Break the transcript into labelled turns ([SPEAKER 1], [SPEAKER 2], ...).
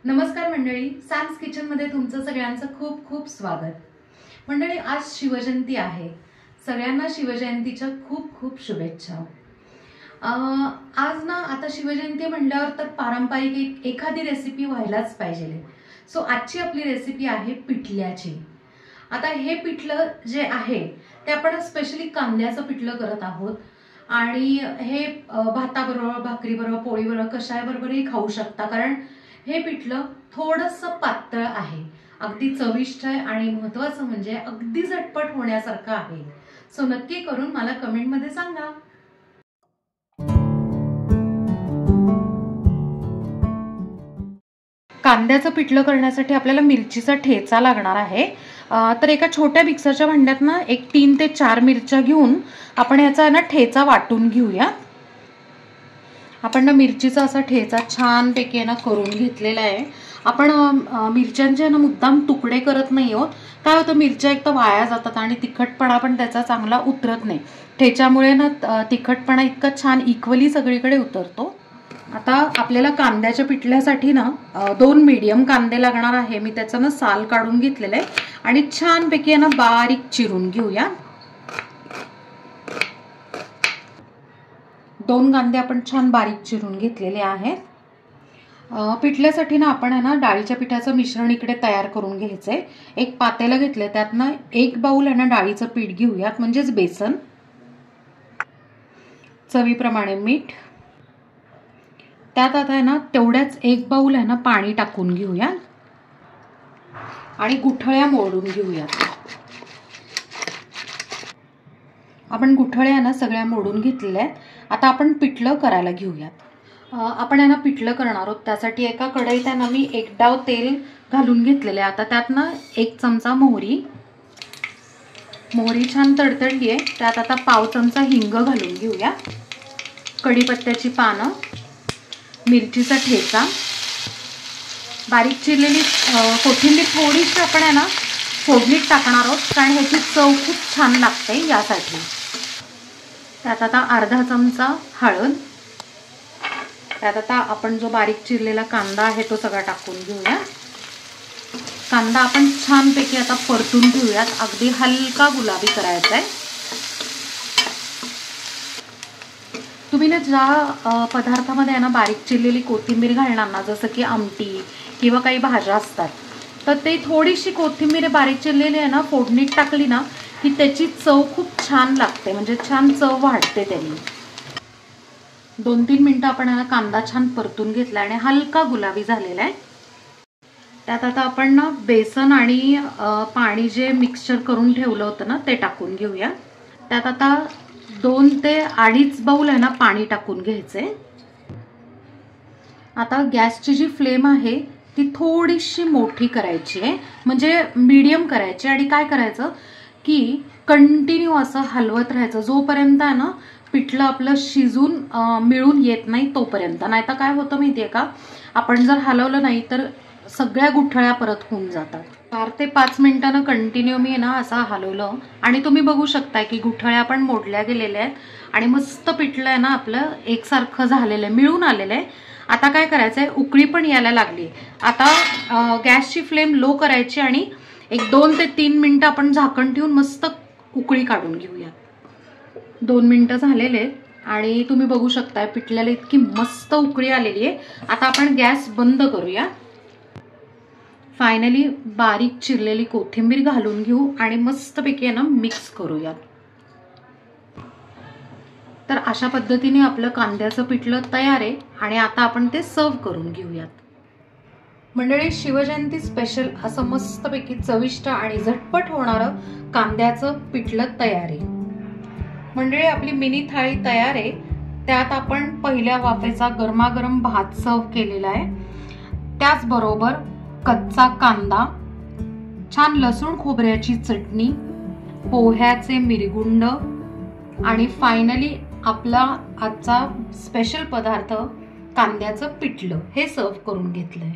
[SPEAKER 1] नमस्कार मंडळी, Sam's kitchen मध्ये तुमचं सगळ्यांचं खूप खूप स्वागत। मंडळी, आज शिवजयंती आहे। सगळ्यांना शिवजयंतीच्या खूप खूप शुभेच्छा। आज ना आता शिवजयंती म्हणल्यावर तर पारंपरिक एखादी रेसिपी व्हायलाच पाहिजे। सो आजची आपली रेसिपी आहे पिठल्याची। आता हे पिठलं जे आहे ते आपण स्पेशली कांद्याचं पिठलं करत आहोत आणि हे भाताबरोबर, भाकरीबरोबर, पोळीबरोबर, कशाबरोबरही खाऊ शकता, कारण हे पिठलं थोडंसं पातळ आहे, अगदी चविष्ट आहे आणि महत्त्वाचं म्हणजे अगदी झटपट होण्यासारखं आहे। सो नक्की करून मला कमेंट मध्ये सांगा। कांद्याचं पिठलं करण्यासाठी आपल्याला मिरचीचा ठेचा लागणार आहे। तर एका छोट्या मिक्सरच्या भांड्यात ना 3 ते 4 मिरच्या घेऊन आपण याचा ना ठेचा वाटून घेऊया। आपण ना मिरचीचा असा ठेचा छानपैकी ना करून घेतलेला आहे। आपण मिरच्यांचे ना मुद्दाम तुकडे करत नाही आहोत। काय होतं, मिरच्या एक तर वाया जातात आणि तिखटपणा पण त्याचा चांगला उतरत नाही। ठेच्यामुळे ना तिखटपणा इतका छान इक्वली सगळीकडे उतरतो। आता आपल्याला कांद्याच्या पिठल्यासाठी ना 2 मीडियम कांदे लागणार आहे। मी त्याचं ना साल काढून घेतलेलं आहे आणि छानपैकी ना बारीक चिरून घेऊया। 2 कांदे आपण छान बारीक चिरून घेतलेले आहेत। पिठल्यासाठी ना आपण ना डाळीच्या पिठाचं मिश्रण इकडे तयार करून घ्यायचंय। एक पातेलं घेतलं, त्यात ना 1 बाउल आहे ना डाळीचं पीठ घेऊयात, म्हणजेच बेसन। चवीप्रमाणे मीठ, त्यात आता आहे ना तेवढ्याच 1 बाउल आहे ना पाणी टाकून घेऊया आणि गुठळ्या मोडून घेऊया। आपण गुठळ्या ना सगळ्या मोडून घेतलेल्या आहेत। आता आपण पिठलं करायला घेऊयात। आपण आहे ना पिठलं करणार आहोत, त्यासाठी एका कढईत आहे ना मी 1 डाव तेल घालून घेतलेले आहे। आता त्यात ना 1 चमचा मोहरी छान तडतडली आहे, त्यात आता पाव चमचा हिंग घालून घेऊया। कढीपत्त्याची पानं, मिरचीचा ठेचा, बारीक चिरलेली कोथिंबीर थोडीशी आपण आहे ना फोडणीत टाकणार आहोत, कारण ह्याची चव खूप छान लागते यासाठी। त्यात आता अर्धा चमचा हळद, त्यात आता आपण जो बारीक चिरलेला कांदा आहे तो सगळा टाकून घेऊया। कांदा आपण छानपैकी आता परतून घेऊयात, अगदी हलका गुलाबी करायचा आहे। तुम्ही ना ज्या पदार्थामध्ये ना बारीक चिरलेली कोथिंबीर घालणार ना, जसं की आमटी किंवा काही भाज्या असतात, तर ते थोडीशी कोथिंबीर बारीक चिरलेली आहे ना फोडणीत टाकली ना की त्याची चव खूप छान लागते, म्हणजे छान चव वाढते त्याने। 2-3 मिनिटं आपण कांदा छान परतून घेतला आणि हलका गुलाबी झालेला आहे। त्यात आता आपण ना बेसन आणि पाणी जे मिक्सचर करून ठेवलं होतं ना ते टाकून घेऊया। त्यात आता 2 ते 2.5 बाउल आहे ना पाणी टाकून घ्यायचंय। आता गॅसची जी फ्लेम आहे ती थोडीशी मोठी करायची आहे, म्हणजे मीडियम करायची, आणि काय करायचं की कंटिन्यू असं हलवत राहायचं जोपर्यंत आहे ना पिठलं आपलं शिजून मिळून येत नाही तोपर्यंत। नाहीतर काय होतं माहितीये का, आपण जर हलवलं नाही तर सगळ्या गुठळ्या परत होऊन जातात। 4 ते 5 मिनिटांना कंटिन्यू मी ना असं हलवलं आणि तुम्ही बघू शकता की गुठळ्या पण मोडल्या गेलेल्या आहेत आणि मस्त पिठलं आहे ना आपलं एकसारखं झालेलं आहे, मिळून आलेलं आहे। आता काय करायचंय, उकळी पण यायला लागली। आता गॅसची फ्लेम लो करायची आणि 2 ते 3 मिनिटं आपण झाकण ठेवून मस्त उकळी काढून घेऊया। 2 मिनिटं झालेले आणि तुम्ही बघू शकता पिठल्याला इतकी मस्त उकळी आलेली आहे। आता आपण गॅस बंद करूया। फायनली बारीक चिरलेली कोथिंबीर घालून घेऊ आणि मस्तपैकी ना मिक्स करूया। तर अशा पद्धतीने आपलं कांद्याचं पिठलं तयार आहे आणि आता आपण ते सर्व करून घेऊयात। मंडळी, शिवजयंती स्पेशल असं मस्तपैकी चविष्ट आणि झटपट होणारं कांद्याचं पिठलं तयार आहे। मंडळी, आपली मिनी थाळी तयार आहे। त्यात आपण पहिल्या वाफेचा गरमागरम भात सर्व केलेला आहे, त्याचबरोबर कच्चा कांदा, छान लसूण खोबऱ्याची चटणी, पोह्याचे मिरगुंड आणि फायनली आपला आजचा स्पेशल पदार्थ कांद्याचं पिठलं हे सर्व करून घेतलंय।